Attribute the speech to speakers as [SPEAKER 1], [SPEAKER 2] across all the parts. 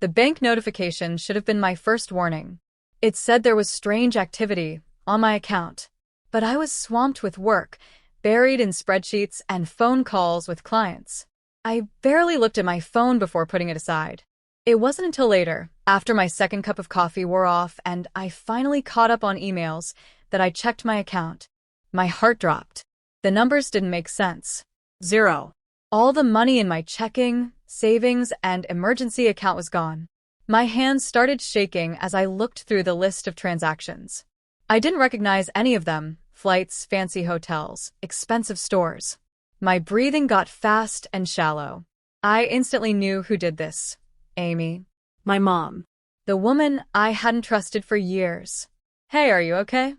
[SPEAKER 1] The bank notification should have been my first warning. It said there was strange activity on my account, but I was swamped with work, buried in spreadsheets and phone calls with clients. I barely looked at my phone before putting it aside. It wasn't until later, after my second cup of coffee wore off and I finally caught up on emails, that I checked my account. My heart dropped. The numbers didn't make sense. Zero. All the money in my checking, savings, and emergency account was gone. My hands started shaking as I looked through the list of transactions. I didn't recognize any of them: flights, fancy hotels, expensive stores. My breathing got fast and shallow. I instantly knew who did this. Amy.
[SPEAKER 2] My mom.
[SPEAKER 1] The woman I hadn't trusted for years. Hey, are you okay?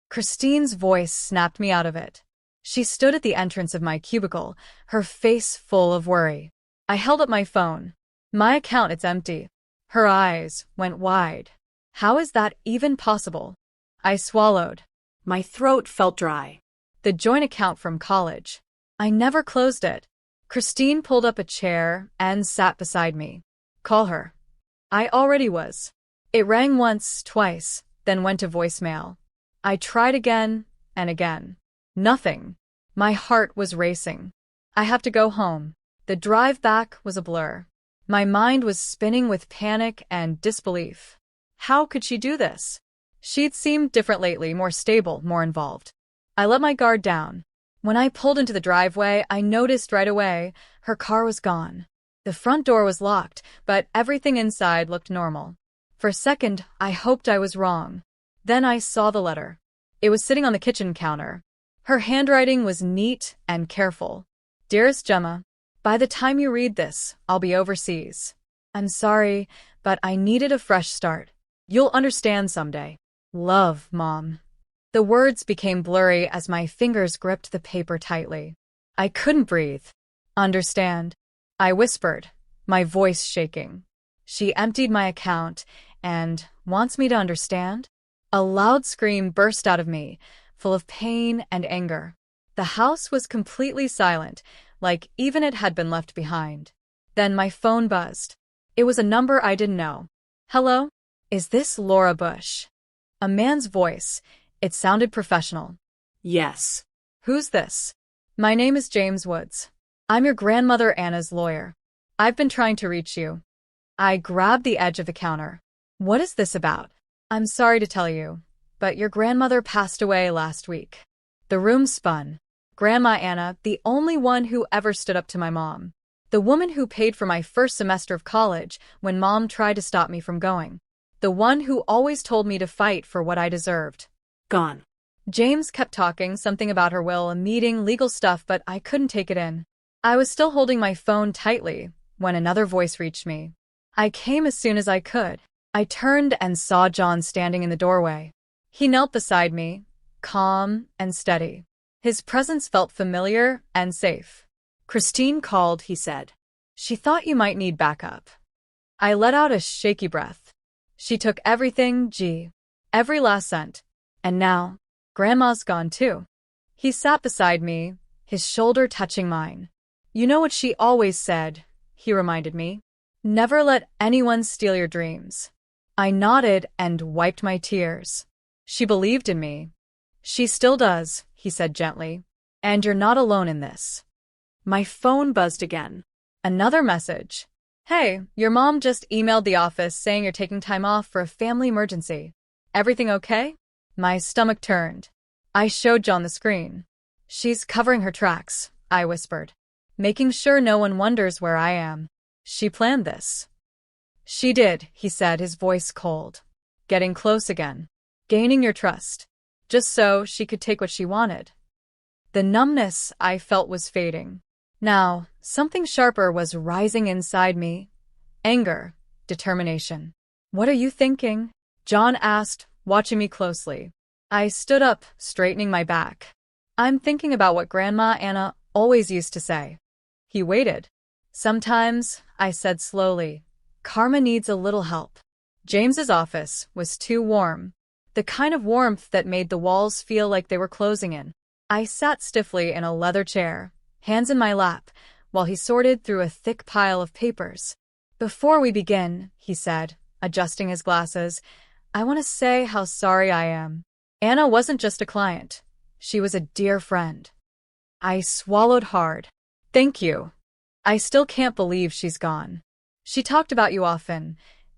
[SPEAKER 1] Christine's voice snapped me out of it. She stood at the entrance of my cubicle, her face full of worry. I held up my phone. My account, it's empty. Her eyes went wide. How is that even possible? I swallowed.
[SPEAKER 2] My throat felt dry.
[SPEAKER 1] The joint account from college. I never closed it. Christine pulled up a chair and sat beside me. Call her. I already was. It rang once, twice, then went to voicemail. I tried again and again. Nothing. My heart was racing. I have to go home. The drive back was a blur. My mind was spinning with panic and disbelief. How could she do this? She'd seemed different lately, more stable, more involved. I let my guard down. When I pulled into the driveway, I noticed right away her car was gone. The front door was locked, but everything inside looked normal. For a second, I hoped I was wrong. Then I saw the letter. It was sitting on the kitchen counter. Her handwriting was neat and careful. Dearest Gemma, by the time you read this, I'll be overseas. I'm sorry, but I needed a fresh start. You'll understand someday. Love, Mom. The words became blurry as my fingers gripped the paper tightly. I couldn't breathe. Understand? I whispered, my voice shaking. She emptied my account and wants me to understand? A loud scream burst out of me, full of pain and anger. The house was completely silent, like even it had been left behind. Then my phone buzzed. It was a number I didn't know. Hello? Is this Laura Bush? A man's voice. It sounded professional.
[SPEAKER 2] Yes.
[SPEAKER 1] Who's this? My name is James Woods. I'm your grandmother Anna's lawyer. I've been trying to reach you. I grabbed the edge of the counter. What is this about? I'm sorry to tell you, but your grandmother passed away last week. The room spun. Grandma Anna, the only one who ever stood up to my mom. The woman who paid for my first semester of college when Mom tried to stop me from going. The one who always told me to fight for what I deserved.
[SPEAKER 2] Gone.
[SPEAKER 1] James kept talking, something about her will, a meeting, legal stuff, but I couldn't take it in. I was still holding my phone tightly when another voice reached me. I came as soon as I could. I turned and saw John standing in the doorway. He knelt beside me, calm and steady. His presence felt familiar and safe.
[SPEAKER 2] Christine called, he said.
[SPEAKER 1] She thought you might need backup. I let out a shaky breath. She took everything, every last cent. And now, Grandma's gone too. He sat beside me, his shoulder touching mine. You know what she always said, he reminded me. Never let anyone steal your dreams. I nodded and wiped my tears. She believed in me. She still does, he said gently. And you're not alone in this.
[SPEAKER 2] My phone buzzed again.
[SPEAKER 1] Another message. Hey, your mom just emailed the office saying you're taking time off for a family emergency. Everything okay? My stomach turned. I showed John the screen. She's covering her tracks, I whispered. Making sure no one wonders where I am. She planned this. She did, he said, his voice cold. Getting close again. Gaining your trust. Just so she could take what she wanted. The numbness I felt was fading. Now, something sharper was rising inside me. Anger. Determination. What are you thinking? John asked, watching me closely. I stood up, straightening my back. I'm thinking about what Grandma Anna always used to say. He waited. Sometimes, I said slowly, karma needs a little help. James's office was too warm. The kind of warmth that made the walls feel like they were closing in. I sat stiffly in a leather chair, hands in my lap, while he sorted through a thick pile of papers. Before we begin, he said, adjusting his glasses, I want to say how sorry I am. Anna wasn't just a client. She was a dear friend. I swallowed hard. Thank you. I still can't believe she's gone. She talked about you often,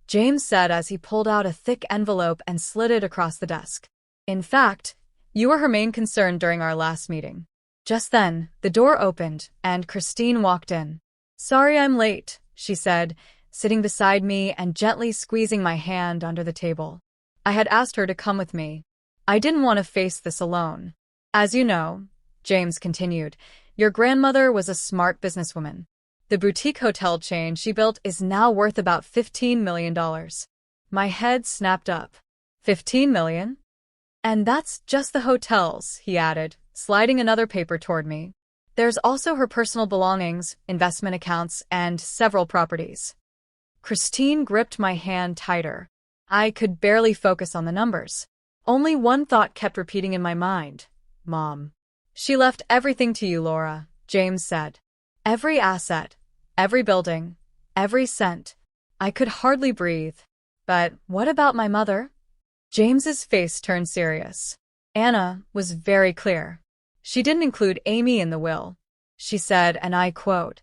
[SPEAKER 1] James said as he pulled out a thick envelope and slid it across the desk. In fact, you were her main concern during our last meeting. Just then, the door opened, and Christine walked in. Sorry I'm late, she said, sitting beside me and gently squeezing my hand under the table. I had asked her to come with me. I didn't want to face this alone. As you know, James continued, your grandmother was a smart businesswoman. The boutique hotel chain she built is now worth about $15 million. My head snapped up. $15 million? And that's just the hotels, he added, sliding another paper toward me. There's also her personal belongings, investment accounts, and several properties. Christine gripped my hand tighter. I could barely focus on the numbers. Only one thought kept repeating in my mind. Mom. She left everything to you, Laura, James said. Every asset, every building, every cent. I could hardly breathe. But what about my mother? James's face turned serious. Anna was very clear. She didn't include Amy in the will. She said, and I quote,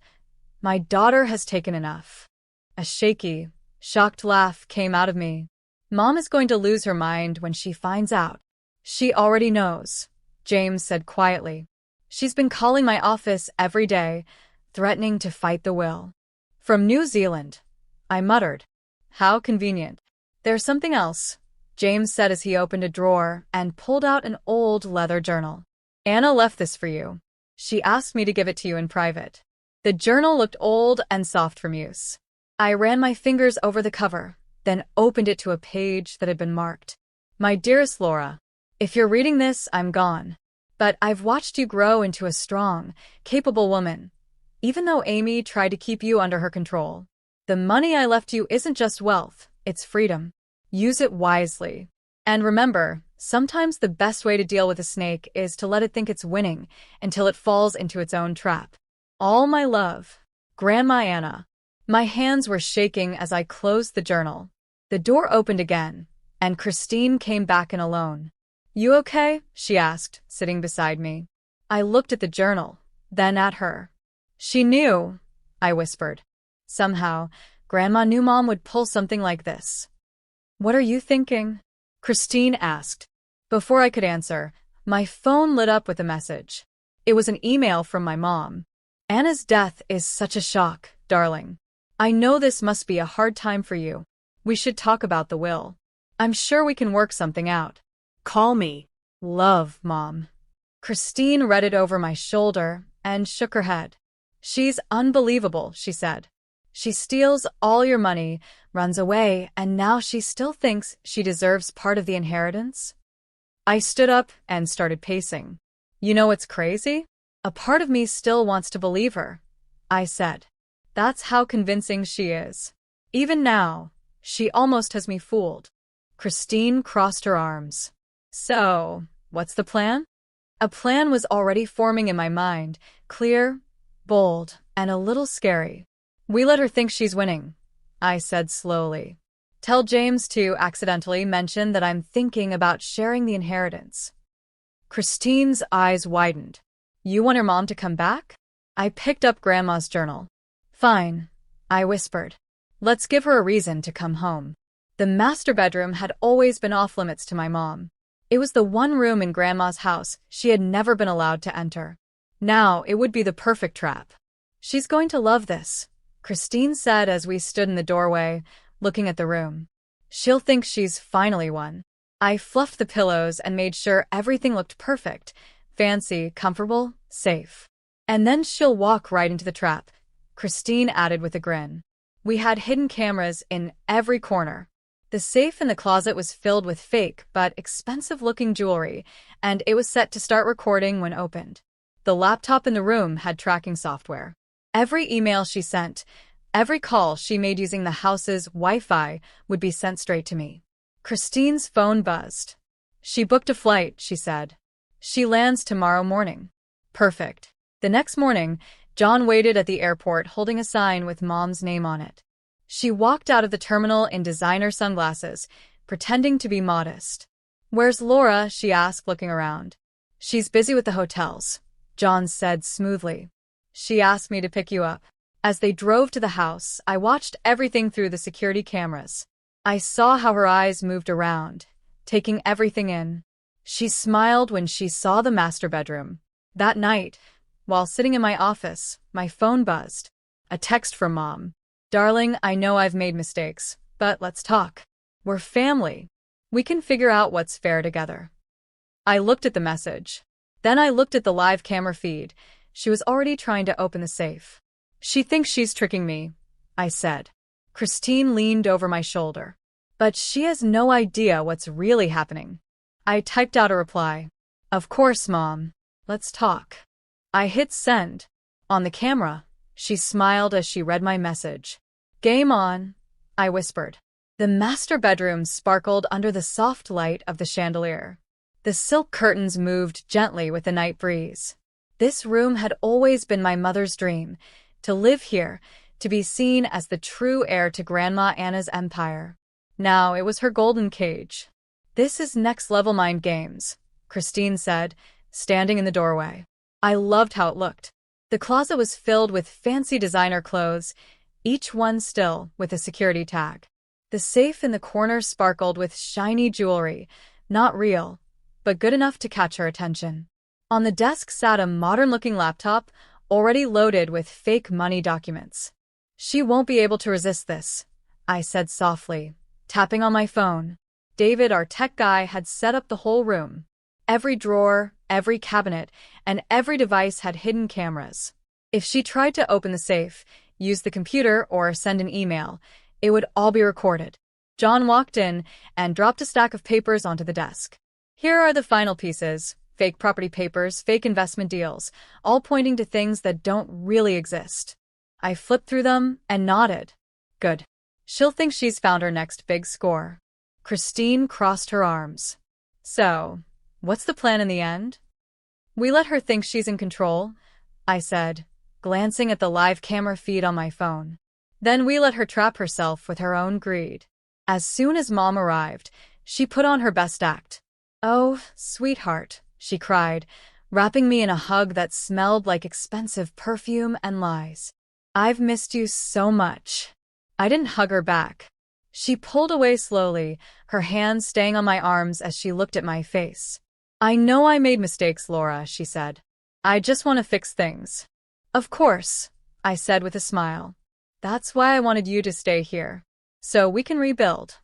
[SPEAKER 1] my daughter has taken enough. A shaky, shocked laugh came out of me. Mom is going to lose her mind when she finds out. She already knows, James said quietly. She's been calling my office every day, threatening to fight the will. From New Zealand, I muttered. How convenient. There's something else, James said as he opened a drawer and pulled out an old leather journal. Anna left this for you. She asked me to give it to you in private. The journal looked old and soft from use. I ran my fingers over the cover, then opened it to a page that had been marked. My dearest Laura, if you're reading this, I'm gone. But I've watched you grow into a strong, capable woman, even though Amy tried to keep you under her control. The money I left you isn't just wealth, it's freedom. Use it wisely. And remember, sometimes the best way to deal with a snake is to let it think it's winning until it falls into its own trap. All my love, Grandma Anna. My hands were shaking as I closed the journal. The door opened again, and Christine came back in alone. You okay? She asked, sitting beside me. I looked at the journal, then at her. She knew, I whispered. Somehow, Grandma knew Mom would pull something like this. What are you thinking? Christine asked. Before I could answer, my phone lit up with a message. It was an email from my mom. Anna's death is such a shock, darling. I know this must be a hard time for you. We should talk about the will. I'm sure we can work something out. Call me. Love, Mom. Christine read it over my shoulder and shook her head. She's unbelievable, she said. She steals all your money, runs away, and now she still thinks she deserves part of the inheritance? I stood up and started pacing. You know what's crazy? A part of me still wants to believe her, I said. That's how convincing she is. Even now, she almost has me fooled. Christine crossed her arms. So, what's the plan? A plan was already forming in my mind, clear, bold, and a little scary. We let her think she's winning, I said slowly. Tell James to accidentally mention that I'm thinking about sharing the inheritance. Christine's eyes widened. You want her mom to come back? I picked up Grandma's journal. Fine, I whispered. Let's give her a reason to come home. The master bedroom had always been off limits to my mom. It was the one room in Grandma's house she had never been allowed to enter. Now it would be the perfect trap. She's going to love this, Christine said as we stood in the doorway, looking at the room. She'll think she's finally won. I fluffed the pillows and made sure everything looked perfect, fancy, comfortable, safe. And then she'll walk right into the trap, Christine added with a grin. We had hidden cameras in every corner. The safe in the closet was filled with fake but expensive-looking jewelry, and it was set to start recording when opened. The laptop in the room had tracking software. Every email she sent, every call she made using the house's Wi-Fi would be sent straight to me. Christine's phone buzzed. She booked a flight, she said. She lands tomorrow morning. Perfect. The next morning, John waited at the airport holding a sign with Mom's name on it. She walked out of the terminal in designer sunglasses, pretending to be modest. "Where's Laura?" she asked, looking around. "She's busy with the hotels," John said smoothly. "She asked me to pick you up." As they drove to the house, I watched everything through the security cameras. I saw how her eyes moved around, taking everything in. She smiled when she saw the master bedroom. That night, while sitting in my office, my phone buzzed. A text from Mom. "Darling, I know I've made mistakes, but let's talk. We're family. We can figure out what's fair together." I looked at the message. Then I looked at the live camera feed. She was already trying to open the safe. "She thinks she's tricking me," I said. Christine leaned over my shoulder. "But she has no idea what's really happening." I typed out a reply. "Of course, Mom. Let's talk." I hit send. On the camera, she smiled as she read my message. "Game on," I whispered. The master bedroom sparkled under the soft light of the chandelier. The silk curtains moved gently with the night breeze. This room had always been my mother's dream, to live here, to be seen as the true heir to Grandma Anna's empire. Now it was her golden cage. "This is next-level mind games," Christine said, standing in the doorway. I loved how it looked. The closet was filled with fancy designer clothes, each one still with a security tag. The safe in the corner sparkled with shiny jewelry, not real, but good enough to catch her attention. On the desk sat a modern-looking laptop, already loaded with fake money documents. "She won't be able to resist this," I said softly, tapping on my phone. David, our tech guy, had set up the whole room. Every drawer, every cabinet, and every device had hidden cameras. If she tried to open the safe, use the computer, or send an email, it would all be recorded. John walked in and dropped a stack of papers onto the desk. "Here are the final pieces. Fake property papers, fake investment deals, all pointing to things that don't really exist." I flipped through them and nodded. "Good. She'll think she's found her next big score." Christine crossed her arms. "So, what's the plan in the end?" "We let her think she's in control," I said, glancing at the live camera feed on my phone. "Then we let her trap herself with her own greed." As soon as Mom arrived, she put on her best act. "Oh, sweetheart," she cried, wrapping me in a hug that smelled like expensive perfume and lies. "I've missed you so much." I didn't hug her back. She pulled away slowly, her hands staying on my arms as she looked at my face. "I know I made mistakes, Laura," she said. "I just want to fix things." "Of course," I said with a smile. "That's why I wanted you to stay here, so we can rebuild."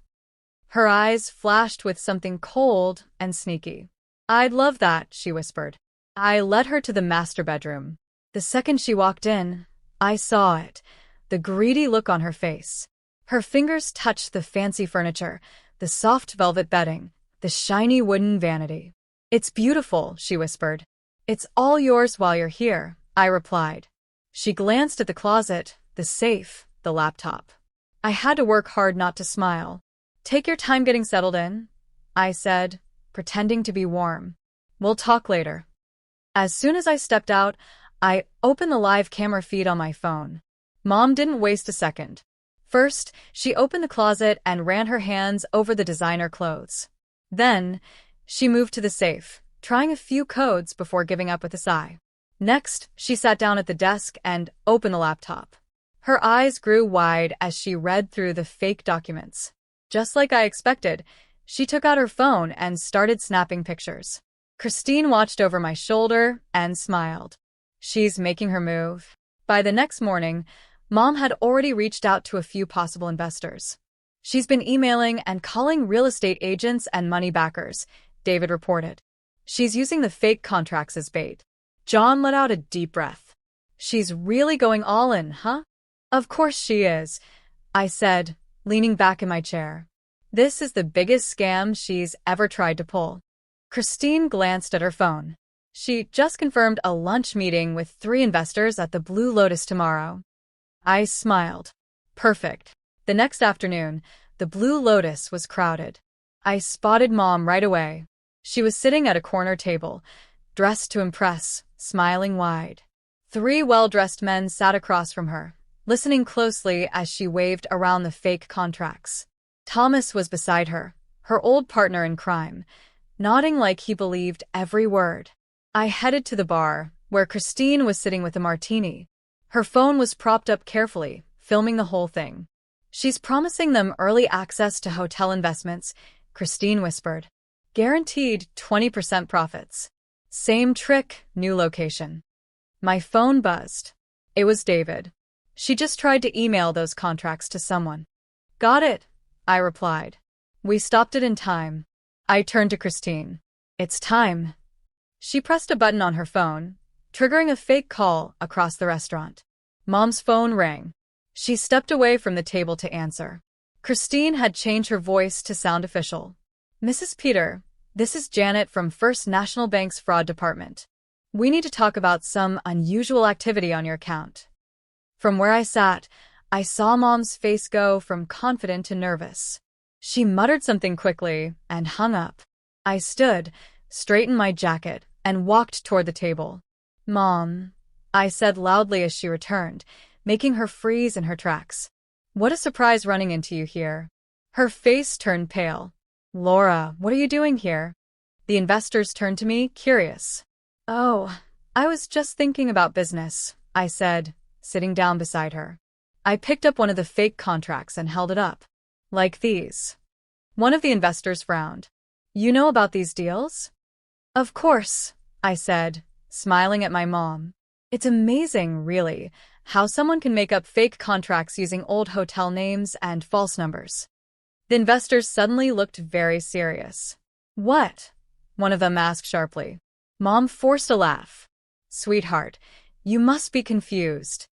[SPEAKER 1] Her eyes flashed with something cold and sneaky. "I'd love that," she whispered. I led her to the master bedroom. The second she walked in, I saw it, the greedy look on her face. Her fingers touched the fancy furniture, the soft velvet bedding, the shiny wooden vanity. "It's beautiful," she whispered. "It's all yours while you're here," I replied. She glanced at the closet, the safe, the laptop. I had to work hard not to smile. "Take your time getting settled in," I said, pretending to be warm. "We'll talk later." As soon as I stepped out, I opened the live camera feed on my phone. Mom didn't waste a second. First, she opened the closet and ran her hands over the designer clothes. Then, she moved to the safe, trying a few codes before giving up with a sigh. Next, she sat down at the desk and opened the laptop. Her eyes grew wide as she read through the fake documents. Just like I expected, she took out her phone and started snapping pictures. Christine watched over my shoulder and smiled. She's making her move. By the next morning, Mom had already reached out to a few possible investors. "She's been emailing and calling real estate agents and money backers," David reported. "She's using the fake contracts as bait." John let out a deep breath. "She's really going all in, huh?" "Of course she is," I said, leaning back in my chair. "This is the biggest scam she's ever tried to pull." Christine glanced at her phone. She just confirmed a lunch meeting with 3 investors at the Blue Lotus tomorrow. I smiled. Perfect. The next afternoon, the Blue Lotus was crowded. I spotted Mom right away. She was sitting at a corner table, dressed to impress, smiling wide. 3 well-dressed men sat across from her, listening closely as she waved around the fake contracts. Thomas was beside her, her old partner in crime, nodding like he believed every word. I headed to the bar, where Christine was sitting with a martini. Her phone was propped up carefully, filming the whole thing. "She's promising them early access to hotel investments," Christine whispered. "Guaranteed 20% profits. Same trick, new location." My phone buzzed. It was David. "She just tried to email those contracts to someone." "Got it," I replied. "We stopped it in time." I turned to Christine. "It's time." She pressed a button on her phone, triggering a fake call across the restaurant. Mom's phone rang. She stepped away from the table to answer. Christine had changed her voice to sound official. "Mrs. Peter, this is Janet from First National Bank's fraud department. We need to talk about some unusual activity on your account." From where I sat, I saw Mom's face go from confident to nervous. She muttered something quickly and hung up. I stood, straightened my jacket, and walked toward the table. "Mom," I said loudly as she returned, making her freeze in her tracks. "What a surprise running into you here." Her face turned pale. "Laura, what are you doing here?" The investors turned to me, curious. "Oh, I was just thinking about business," I said, sitting down beside her. I picked up one of the fake contracts and held it up. "Like these." One of the investors frowned. "You know about these deals?" "Of course," I said, smiling at my mom. "It's amazing, really, how someone can make up fake contracts using old hotel names and false numbers." The investors suddenly looked very serious. "What?" one of them asked sharply. Mom forced a laugh. "Sweetheart, you must be confused."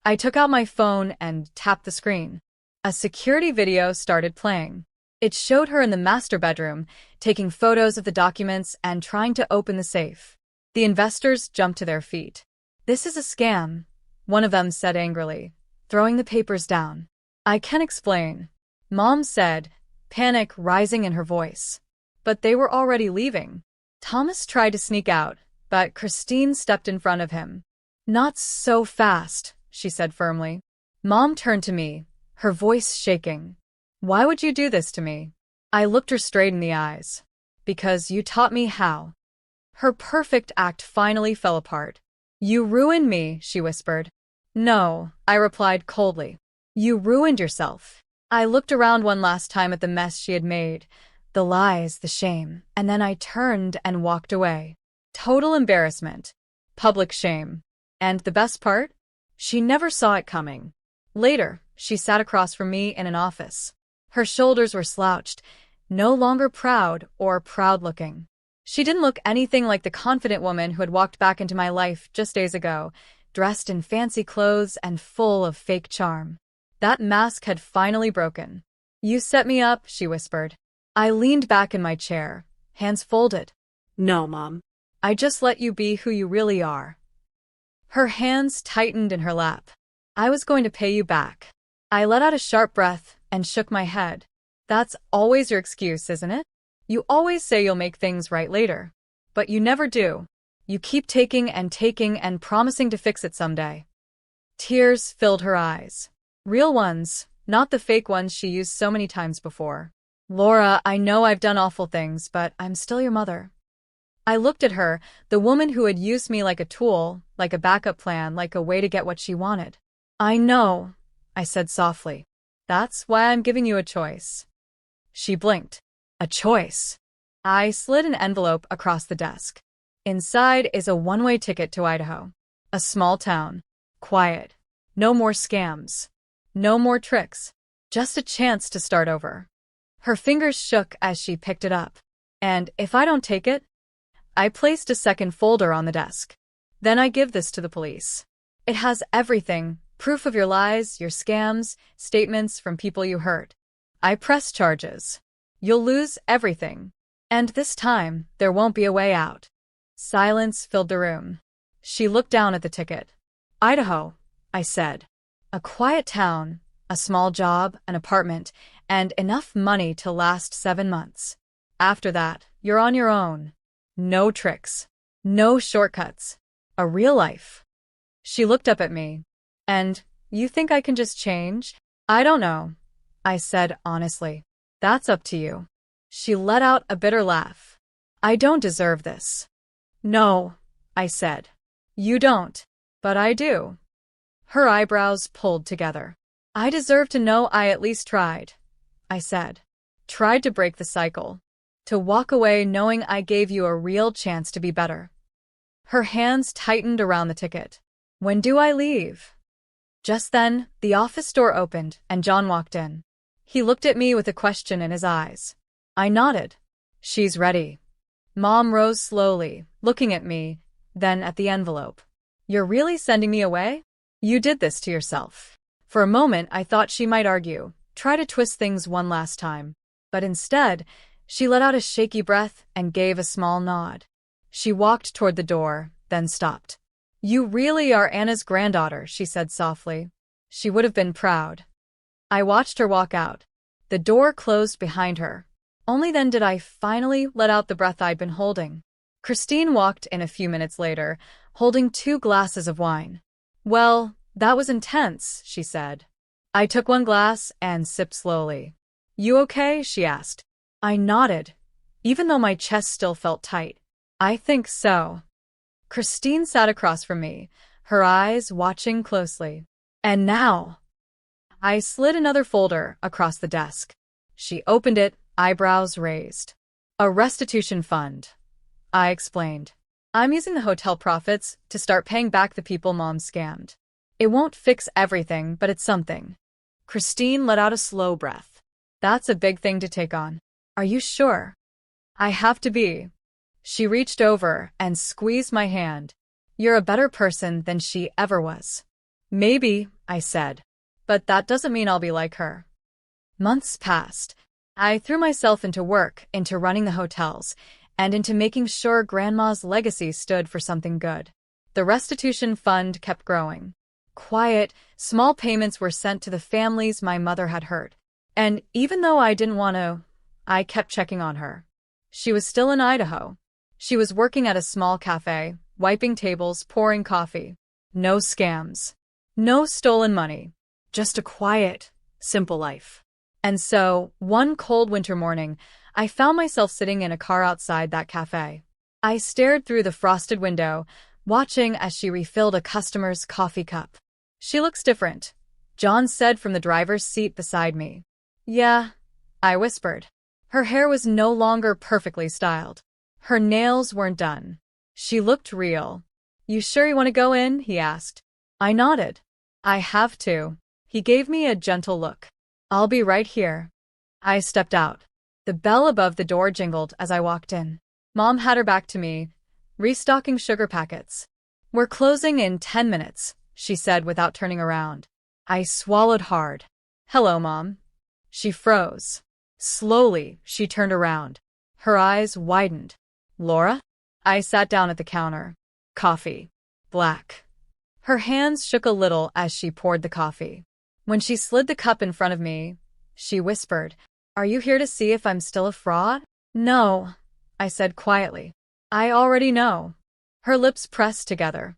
[SPEAKER 1] I took out my phone and tapped the screen. A security video started playing. It showed her in the master bedroom, taking photos of the documents and trying to open the safe. The investors jumped to their feet. "This is a scam," one of them said angrily, throwing the papers down. "I can explain," Mom said, panic rising in her voice. But they were already leaving. Thomas tried to sneak out, but Christine stepped in front of him. "Not so fast," she said firmly. Mom turned to me, her voice shaking. "Why would you do this to me?" I looked her straight in the eyes. "Because you taught me how." Her perfect act finally fell apart. "You ruined me," she whispered. "No," I replied coldly. "You ruined yourself." I looked around one last time at the mess she had made, the lies, the shame, and then I turned and walked away. Total embarrassment. Public shame. And the best part? She never saw it coming. Later, she sat across from me in an office. Her shoulders were slouched, no longer proud or proud-looking. She didn't look anything like the confident woman who had walked back into my life just days ago, dressed in fancy clothes and full of fake charm. That mask had finally broken. "You set me up," she whispered. I leaned back in my chair, hands folded.
[SPEAKER 2] "No, Mom.
[SPEAKER 1] "I just let you be who you really are." Her hands tightened in her lap. "I was going to pay you back." I let out a sharp breath and shook my head. "That's always your excuse, isn't it? You always say you'll make things right later. But you never do. You keep taking and promising to fix it someday." Tears filled her eyes. Real ones, not the fake ones she used so many times before. "Laura, I know I've done awful things, but I'm still your mother." I looked at her, the woman who had used me like a tool, like a backup plan, like a way to get what she wanted. "I know," I said softly. "That's why I'm giving you a choice." She blinked. "A choice?" I slid an envelope across the desk. "Inside is a one-way ticket to Idaho. A small town. Quiet. No more scams. No more tricks. Just a chance to start over." Her fingers shook as she picked it up. "And if I don't take it?" I placed a second folder on the desk. "Then I give this to the police. It has everything, proof of your lies, your scams, statements from people you hurt. I press charges. You'll lose everything. And this time, there won't be a way out." Silence filled the room. She looked down at the ticket. "Idaho," I said. "A quiet town, a small job, an apartment, and enough money to last 7 months. After that, you're on your own. No tricks. No shortcuts. A real life." She looked up at me. "And You think I can just change? I don't know, I said honestly. That's up to you. She let out a bitter laugh. I don't deserve this. No, I said. You don't, but I do. Her eyebrows pulled together. I deserve to know I at least tried, I said. Tried to break the cycle. To walk away knowing I gave you a real chance to be better. Her hands tightened around the ticket. When do I leave? Just then, the office door opened and John walked in. He looked at me with a question in his eyes. I nodded. She's ready. Mom rose slowly, looking at me, then at the envelope. You're really sending me away? You did this to yourself. For a moment, I thought she might argue, try to twist things one last time. But instead, she let out a shaky breath and gave a small nod. She walked toward the door, then stopped. You really are Anna's granddaughter, she said softly. She would have been proud. I watched her walk out. The door closed behind her. Only then did I finally let out the breath I'd been holding. Christine walked in a few minutes later, holding 2 glasses of wine. Well, that was intense, she said. I took one glass and sipped slowly. You okay? She asked. I nodded, even though my chest still felt tight. I think so. Christine sat across from me, her eyes watching closely. And now? I slid another folder across the desk. She opened it, eyebrows raised. A restitution fund, I explained. I'm using the hotel profits to start paying back the people Mom scammed. It won't fix everything, but it's something. Christine let out a slow breath. That's a big thing to take on. Are you sure? I have to be. She reached over and squeezed my hand. You're a better person than she ever was. Maybe, I said. But that doesn't mean I'll be like her. Months passed. I threw myself into work, into running the hotels, and into making sure Grandma's legacy stood for something good. The restitution fund kept growing. Quiet, small payments were sent to the families my mother had hurt. And even though I didn't want to, I kept checking on her. She was still in Idaho. She was working at a small cafe, wiping tables, pouring coffee. No scams. No stolen money. Just a quiet, simple life. And so, one cold winter morning, I found myself sitting in a car outside that cafe. I stared through the frosted window, watching as she refilled a customer's coffee cup. She looks different, John said from the driver's seat beside me. Yeah, I whispered. Her hair was no longer perfectly styled. Her nails weren't done. She looked real. You sure you want to go in? He asked. I nodded. I have to. He gave me a gentle look. I'll be right here. I stepped out. The bell above the door jingled as I walked in. Mom had her back to me, restocking sugar packets. We're closing in 10 minutes, she said without turning around. I swallowed hard. Hello, Mom. She froze. Slowly, she turned around. Her eyes widened. Laura? I sat down at the counter. Coffee. Black. Her hands shook a little as she poured the coffee. When she slid the cup in front of me, she whispered, Are you here to see if I'm still a fraud? No, I said quietly. I already know. Her lips pressed together.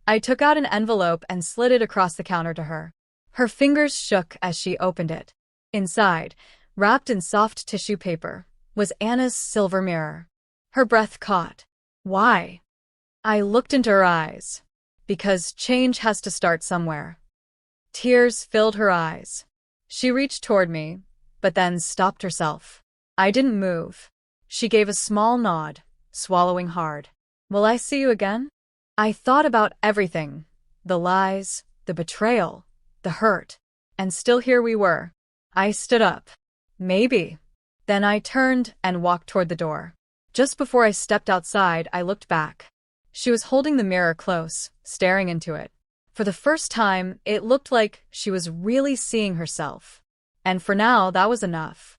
[SPEAKER 1] I took out an envelope and slid it across the counter to her. Her fingers shook as she opened it. Inside, wrapped in soft tissue paper, was Anna's silver mirror. Her breath caught. Why? I looked into her eyes. Because change has to start somewhere. Tears filled her eyes. She reached toward me, but then stopped herself. I didn't move. She gave a small nod, swallowing hard. Will I see you again? I thought about everything. The lies, the betrayal, the hurt. And still here we were. I stood up. Maybe. Then I turned and walked toward the door. Just before I stepped outside, I looked back. She was holding the mirror close, staring into it. For the first time, it looked like she was really seeing herself. And for now, that was enough.